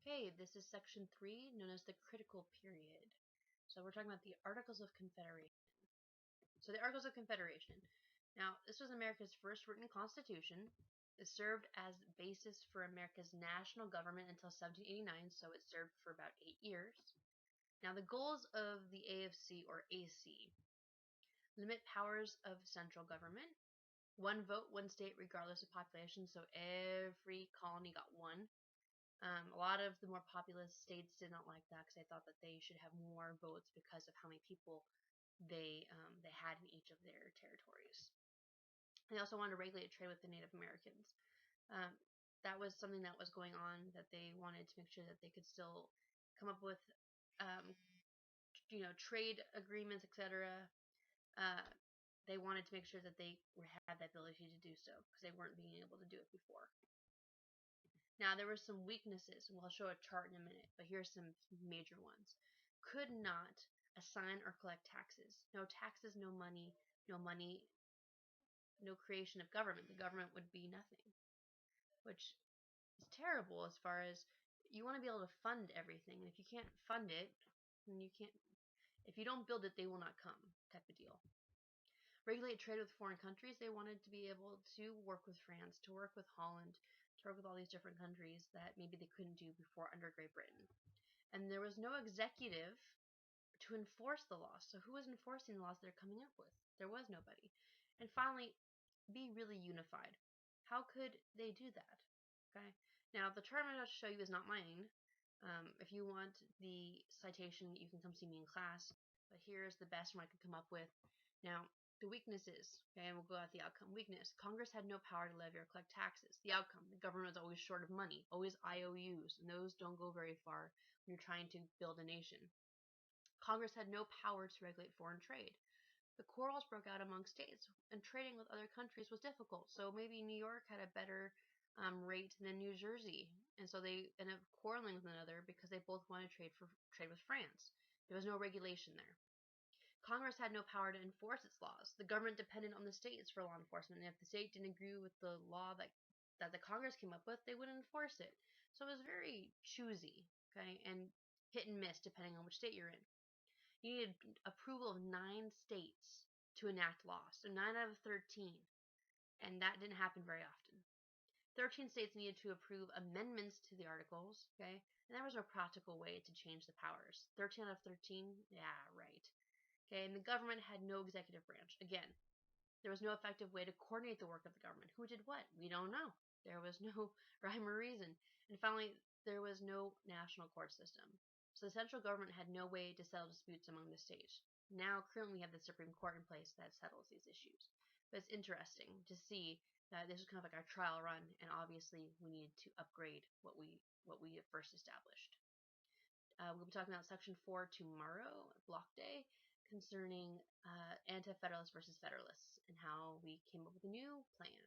Okay, this is section 3, known as the critical period. So we're talking about the Articles of Confederation. So the Articles of Confederation. Now, this was America's first written constitution. It served as the basis for America's national government until 1789, so it served for about 8 years. Now, the goals of the AFC or AC: limit powers of central government, one vote, one state, regardless of population, so every colony got one. A lot of the more populous states did not like that because they thought that they should have more votes because of how many people they had in each of their territories. They also wanted to regulate trade with the Native Americans. That was something that was going on, that they wanted to make sure that they could still come up with trade agreements, etc. They wanted to make sure that they had the ability to do so because they weren't being able to do it before. Now, there were some weaknesses, and we'll show a chart in a minute, but here's some major ones. Could not assign or collect taxes. No taxes, no money, no creation of government. The government would be nothing, which is terrible as far as you want to be able to fund everything. And if you can't fund it, then you can't. If you don't build it, they will not come, type of deal. Regulate trade with foreign countries. They wanted to be able to work with France, to work with Holland, to work with all these different countries that maybe they couldn't do before under Great Britain. And there was no executive to enforce the laws. So who was enforcing the laws they're coming up with? There was nobody. And finally, be really unified. How could they do that? Okay. Now, the chart I'm about to show you is not mine. If you want the citation, you can come see me in class. But here's the best one I could come up with. Now, the weaknesses, okay, and we'll go at the outcome. Weakness: Congress had no power to levy or collect taxes. The outcome: the government was always short of money, always IOUs, and those don't go very far when you're trying to build a nation. Congress had no power to regulate foreign trade. The quarrels broke out among states, and trading with other countries was difficult. So maybe New York had a better rate than New Jersey, and so they ended up quarreling with one another because they both wanted to trade with France. There was no regulation there. Congress had no power to enforce its laws. The government depended on the states for law enforcement, and if the state didn't agree with the law that the Congress came up with, they wouldn't enforce it. So it was very choosy, okay, and hit and miss depending on which state you're in. You needed approval of 9 states to enact laws, so 9 out of 13, and that didn't happen very often. 13 states needed to approve amendments to the articles, okay, and there was no practical way to change the powers. 13 out of 13, yeah, right. Okay, and the government had no executive branch. Again, there was no effective way to coordinate the work of the government. Who did what? We don't know. There was no rhyme or reason. And finally, there was no national court system. So the central government had no way to settle disputes among the states. Now, currently, we have the Supreme Court in place that settles these issues. But it's interesting to see that this was kind of like our trial run, and obviously, we needed to upgrade what we first established. We'll be talking about Section 4 tomorrow, Block Day, concerning Anti-Federalists versus Federalists and how we came up with a new plan.